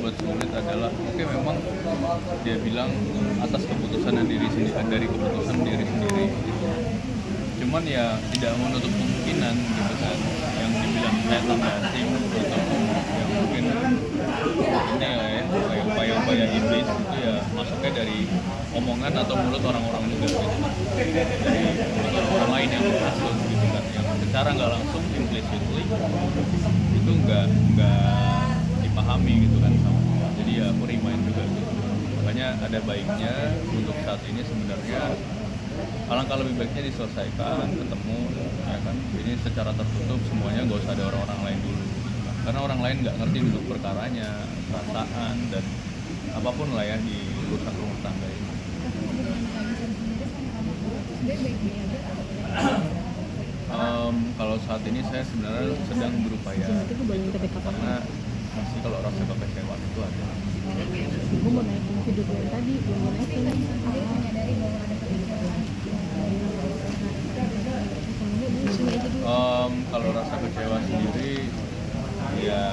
buat sulit adalah memang dia bilang atas keputusan dari keputusan diri sendiri gitu. Cuman ya tidak menutup kemungkinan gitu kan yang dibilang setan asing atau yang mungkin ini ya kayak upaya-upaya iblis itu ya masuknya dari omongan atau mulut orang-orang juga gitu kan, dari mulut orang lain yang bermaksud gitu kan, yang secara nggak langsung implicitly itu nggak dipahami gitu kan sama. Jadi ya aku remind juga gitu. Makanya ada baiknya untuk saat ini sebenarnya alangkah lebih baiknya diselesaikan, ketemu ya kan, ini secara tertutup semuanya, nggak usah ada orang-orang lain dulu gitu kan. Karena orang lain nggak ngerti duduk perkaranya, perasaan dan apapun lah ya di urusan rumah tangga ini. Kalau saat ini saya sebenarnya sedang berupaya karena masih kalau rasa kekecewaan itu ada. Gue mau naikin video gue yang tadi, belum mau naikin. Menyadari bahwa ada kalau rasa kecewa sendiri ya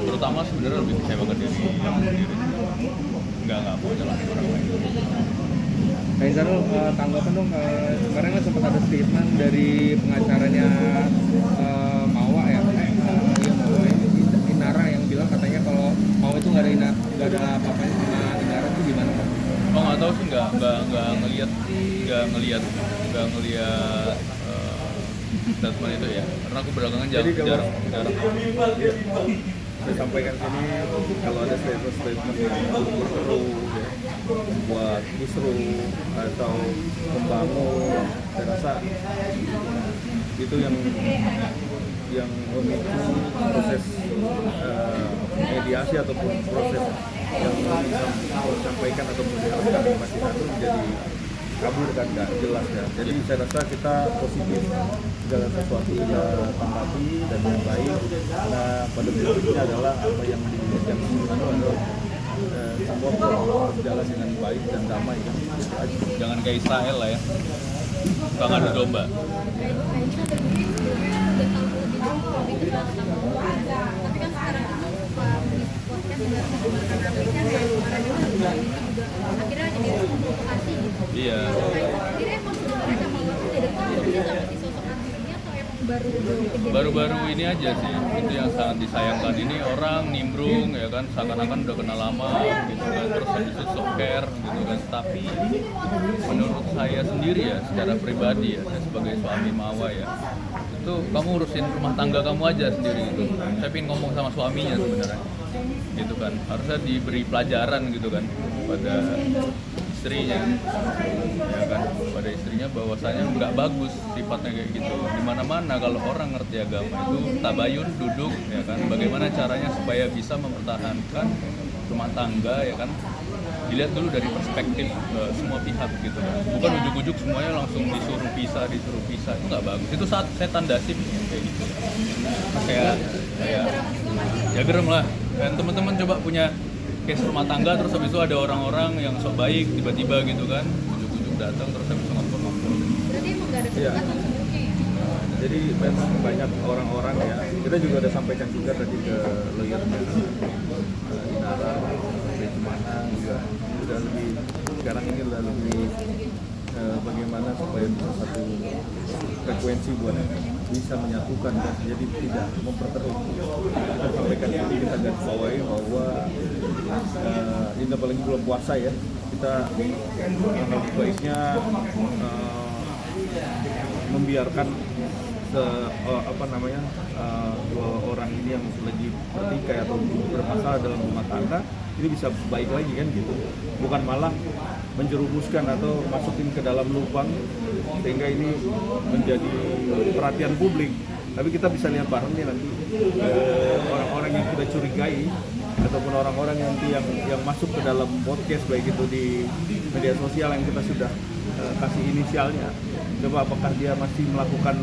terutama sebenarnya lebih kecewa ke diri sendiri. Nggak mau nyalahin orang lain. Kak Izarul, tanggapan dong, kemarin kan sempat ada statement dari pengacaranya Mawa ya, Inara yang bilang katanya kalau Mawa itu nggak ada apa-apanya sama Inara itu gimana Pak? Oh nggak tahu sih, nggak ngelihat statement itu ya, karena aku belakangan jarang. Saya sampaikan sini kalau ada statement yang berseru ya, buat kisru atau membangun, saya rasa itu yang memicu proses mediasi ataupun proses yang disampaikan ataupun diharapkan di masyarakat itu menjadi kabur dan nggak jelas ya. Jadi saya rasa kita positif, segala sesuatu kita tanggapi dan yang baik. Nah pada prinsipnya adalah apa yang adalah semua berjalan dengan baik dan damai kan. Jangan kayak Israel lah ya, suka ngadu domba. Tapi kan sekarang podcast sudah mengeluarkan analisnya akhirnya jadi provokasi gitu. Iya. Akhirnya emang sebenarnya Kamala tuh dari tahun ini sama si sosok anti ini atau emang baru-baru ini aja sih, itu yang sangat disayangkan. Ini orang nimbrung ya kan, seakan-akan udah kenal lama gitu kan, terus habis itu sok care gitu kan. Tapi menurut saya sendiri ya, secara pribadi ya, saya sebagai suami Mawa ya, itu kamu urusin rumah tangga kamu aja sendiri gitu. Saya pengen ngomong sama suaminya sebenarnya gitu kan, harusnya diberi pelajaran gitu kan pada istrinya ya kan, pada istrinya bahwasanya nggak bagus sifatnya kayak gitu. Dimana-mana kalau orang ngerti agama itu tabayun, duduk ya kan, bagaimana caranya supaya bisa mempertahankan rumah tangga ya kan, dilihat dulu dari perspektif semua pihak gitu kan, bukan ujuk-ujuk semuanya langsung disuruh pisah, itu nggak bagus. Itu saat saya tandasi kayak gitu kayak ya gerem lah. Dan teman-teman coba punya case rumah tangga, terus habis itu ada orang-orang yang sok baik tiba-tiba gitu kan, ujuk-ujuk datang terus habis itu ngompor-ngompor. berarti emang gak ada kedekatan sebelumnya ya? Jadi memang banyak orang-orang ya, kita juga udah sampaikan juga tadi ke lawyernya Inara, bagaimana juga udah lebih, sekarang ini udah lebih bagaimana supaya bisa satu frekuensi buat bisa menyatukan dan jadi tidak memperkeruh. Kita sampaikan ini, kita garis bawahi bahwa ini apalagi bulan puasa ya, kita lebih baiknya membiarkan dua orang ini yang lagi bertikai atau bermasalah dalam rumah tangga ini bisa baik lagi kan gitu, bukan malah menjerumuskan atau masukin ke dalam lubang sehingga ini menjadi perhatian publik. Tapi kita bisa lihat bareng nih nanti orang-orang yang kita curigai ataupun orang-orang yang masuk ke dalam podcast baik itu di media sosial yang kita sudah kasih inisialnya, coba apakah dia masih melakukan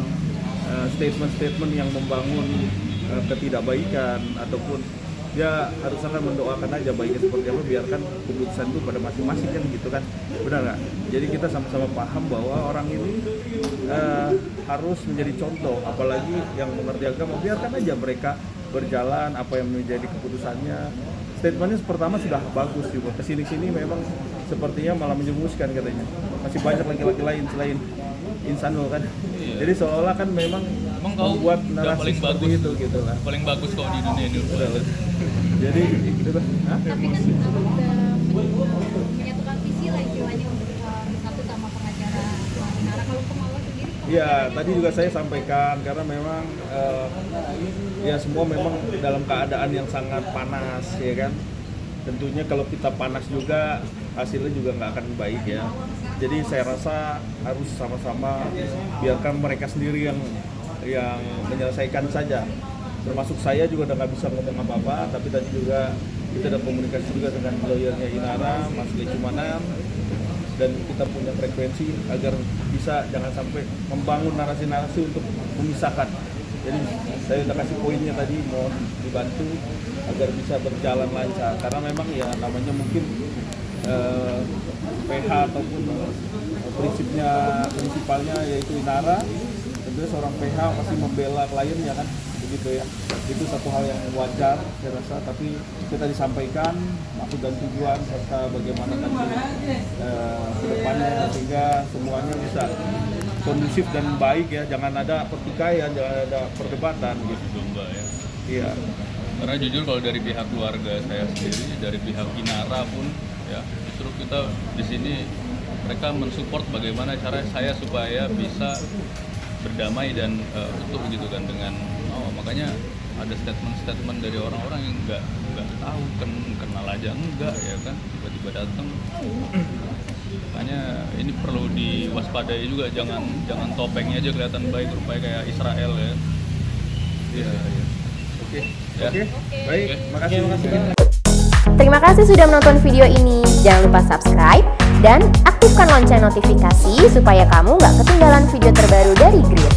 statement-statement yang membangun ketidakbaikan ataupun dia harus akan mendoakan aja baiknya seperti apa, biarkan keputusan itu pada masing-masing kan gitu kan, benar nggak? Jadi kita sama-sama paham bahwa orang ini harus menjadi contoh, apalagi yang mengerti agama, biarkan aja mereka berjalan, apa yang menjadi keputusannya. Statementnya pertama sudah bagus juga. Kesini-sini memang sepertinya malah menjerumuskan katanya. Masih banyak laki-laki lain selain Insanul kan. Iya. Jadi seolah-olah kan memang kau membuat udah narasi paling seperti bagus itu gitu lah. paling bagus kau di dunia ini. Jadi gitu lah. Hah? Tapi kan udah menyatukan visi lah istilahnya untuk satu sama pengacara Inara. Kalau ke Mawar sendiri Ya, tadi juga saya sampaikan karena memang ya semua memang dalam keadaan yang sangat panas ya kan. Tentunya kalau kita panas juga hasilnya juga nggak akan baik ya. Jadi saya rasa harus sama-sama biarkan mereka sendiri yang menyelesaikan saja. Termasuk saya juga udah nggak bisa ngomong apa-apa, tapi tadi juga kita ada komunikasi juga dengan lawyernya Inara, Mas Lecumanan, dan kita punya frekuensi agar bisa jangan sampai membangun narasi-narasi untuk memisahkan. Jadi saya udah kasih poinnya tadi, mohon dibantu agar bisa berjalan lancar. Karena memang ya namanya mungkin PH ataupun prinsipalnya yaitu Inara, tentunya seorang PH pasti membela kliennya kan, begitu ya. Itu satu hal yang wajar saya rasa, tapi kita disampaikan maksud dan tujuan serta bagaimana nanti ke depannya sehingga semuanya bisa kondusif dan baik ya, jangan ada pertikaian, jangan ada perdebatan gitu. Domba ya. Iya. Karena jujur kalau dari pihak keluarga saya sendiri, dari pihak Inara pun ya, justru kita di sini mereka mensupport bagaimana cara saya supaya bisa berdamai dan utuh gitu kan dengan makanya ada statement dari orang-orang yang nggak tahu kenal aja enggak ya kan, tiba-tiba datang. Makanya ini perlu diwaspadai juga, jangan topengnya aja kelihatan baik rupanya kayak Israel ya. Iya. Oke. Ya. Oke. Baik, makasih. Terima kasih sudah menonton video ini. Jangan lupa subscribe dan aktifkan lonceng notifikasi supaya kamu nggak ketinggalan video terbaru dari Grid.